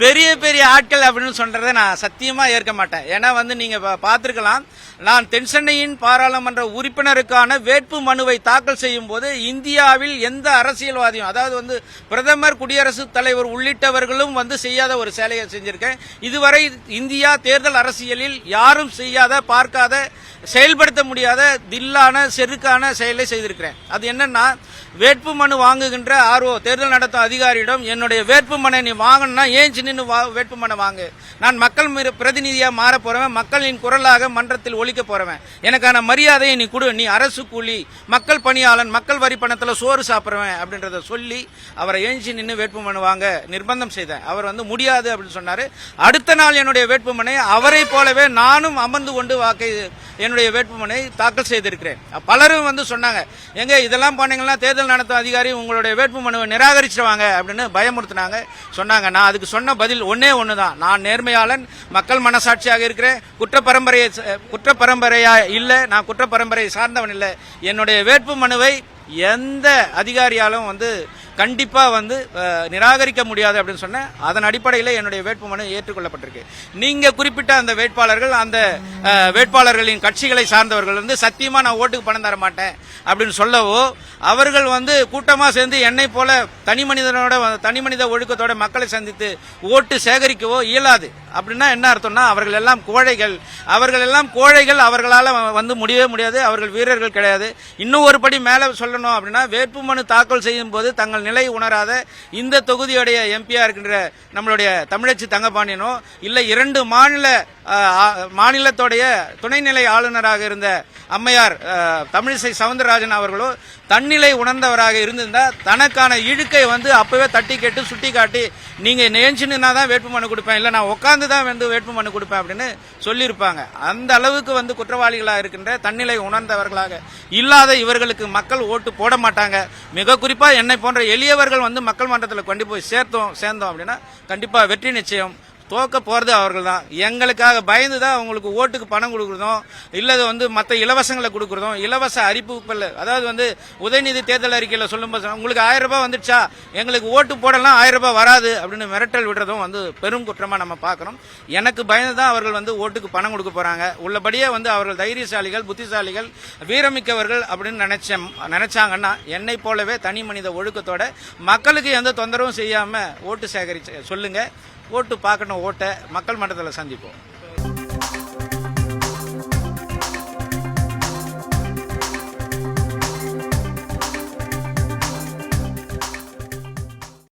பெரிய பெரிய ஆட்கள் அப்படின்னு சொல்றதை நான் சத்தியமா ஏற்க மாட்டேன். ஏன்னா நீங்க பார்த்திருக்கலாம், நான் தென்சென்னையின் பாராளுமன்ற உறுப்பினருக்கான வேட்பு மனுவை தாக்கல் செய்யும் போது இந்தியாவில் எந்த அரசியல்வாதியும், அதாவது பிரதமர், குடியரசுத் தலைவர் உள்ளிட்டவர்களும் செய்யாத ஒரு சேலையை செஞ்சிருக்கேன். இதுவரை இந்தியா தேர்தல் அரசியலில் யாரும் செய்யாத, பார்க்காத, செயல்படுத்த முடியாத தில்லான செருக்கான செயலை செய்திருக்கிறேன். அது என்னன்னா, வேட்பு மனு வாங்குகின்ற ஆர்ஓ தேர்தல் நடத்தும் அதிகாரியிடம் என்னுடைய வேட்பு மனை நீ வாங்கணும்னா ஏன் சின்ன வேட்பு மனை வாங்கு, நான் மக்கள் பிரதிநிதியா மாற போறவன், மக்களின் குரலாக மன்றத்தில் ஒலிக்க போறவன், எனக்கான மரியாதையை நீ கொடு, நீ அரசு கூலி, மக்கள் பணியாளன், மக்கள் வரி பணத்துல சோறு சாப்பிடுறவன் அப்படின்றத சொல்லி அவரை ஏஞ்சி நின்று வேட்பு மனு வாங்க நிர்பந்தம் செய்தேன். அவர் முடியாது அப்படின்னு சொன்னாரு. அடுத்த நாள் என்னுடைய வேட்புமனை அவரை போலவே நானும் அமர்ந்து கொண்டு என்னுடைய வேட்புமனை தாக்கல் செய்திருக்கிறேன். பலரும் சொன்னாங்க, எங்க இதெல்லாம் பண்ணீங்கன்னா தேர்தல் நடத்தும் அதிகாரி உங்களுடைய வேட்புமனுவை நிராகரிச்சிருவாங்க அப்படின்னு பயமுறுத்தினாங்க. சொன்னாங்க. நான் அதுக்கு சொன்ன பதில் ஒன்னே ஒண்ணுதான், நான் நேர்மையாளன், மக்கள் மனசாட்சியாக இருக்கிறேன், குற்ற பரம்பரையா இல்ல, நான் குற்ற பரம்பரையை சார்ந்தவன் இல்ல. என்னுடைய வேட்புமனுவை எந்த அதிகாரியாலும் கண்டிப்பா நிராகரிக்க முடியாது அப்படின்னு சொன்னேன். அதன் அடிப்படையில் என்னுடைய வேட்புமனு ஏற்றுக்கொள்ளப்பட்டிருக்கு. நீங்க குறிப்பிட்ட அந்த வேட்பாளர்கள், அந்த வேட்பாளர்களின் கட்சிகளை சார்ந்தவர்கள் சத்தியமா நான் ஓட்டுக்கு பணம் தர மாட்டேன் அப்படின்னு சொல்லவோ, அவர்கள் கூட்டமா சேர்ந்து என்னை போல தனி மனித ஒழுக்கத்தோட மக்களை சந்தித்து ஓட்டு சேகரிக்கவோ இயலாது. அப்படின்னா என்ன அர்த்தம்னா, அவர்கள் எல்லாம் கோழைகள், அவர்களால முடியவே முடியாது, அவர்கள் வீரர்கள் கிடையாது. இன்னும் ஒரு படி மேல சொல்லணும் அப்படின்னா, வேட்புமனு தாக்கல் செய்யும் போது தங்கள் நிலை உணராத இந்த தொகுதியுடைய எம்பியா இருக்கின்ற நம்மளுடைய தமிழச்சி தங்கபாண்டியனோ, இல்ல 2 மாநிலத்தோடைய துணைநிலை ஆளுநராக இருந்த அம்மையார் தமிழிசை சவுந்தரராஜன் அவர்களோ தன்னிலை உணர்ந்தவராக இருந்திருந்தா தனக்கான இழுக்கை அப்பவே தட்டி கேட்டு சுட்டி காட்டி, நீங்க நேஞ்சினா தான் வேட்புமனு கொடுப்பேன், இல்ல நான் உட்கார்ந்து தான் வேட்புமனு கொடுப்பேன் அப்படின்னு சொல்லியிருப்பாங்க. அந்த அளவுக்கு குற்றவாளிகளாக இருக்கின்ற, தன்னிலை உணர்ந்தவர்களாக இல்லாத இவர்களுக்கு மக்கள் ஓட்டு போட மாட்டாங்க. மிக குறிப்பா என்னை போன்ற எளியவர்கள் மக்கள் மன்றத்தில் கொண்டு போய் சேர்ந்தோம் அப்படின்னா கண்டிப்பா வெற்றி நிச்சயம். தோக்க போறது அவர்கள் தான். எங்களுக்காக பயந்துதான் அவங்களுக்கு ஓட்டுக்கு பணம் கொடுக்கறதும், இல்லது மற்ற இலவசங்களை கொடுக்கறதும், இலவச அறிவிப்புகள், அதாவது உதயநிதி தேர்தல் அறிக்கையில சொல்லும்போது உங்களுக்கு 1000 ரூபாய் வந்துடுச்சா, எங்களுக்கு ஓட்டு போடலாம் 1000 ரூபாய் வராது அப்படின்னு மிரட்டல் விடுறதும் பெரும் குற்றமா நம்ம பார்க்கணும். எனக்கு பயந்துதான் அவர்கள் ஓட்டுக்கு பணம் கொடுக்க போறாங்க. உள்ளபடியே அவர்கள் தைரியசாலிகள், புத்திசாலிகள், வீரமிக்கவர்கள் அப்படின்னு நினைச்சாங்கன்னா என்னை போலவே தனி மனித ஒழுக்கத்தோட மக்களுக்கு எந்த தொந்தரவும் செய்யாம ஓட்டு சேகரிச்சு சொல்லுங்க. ஓட்டு பார்க்கணும். ஓட்டை மக்கள் மன்றத்தில் சந்திப்போம்.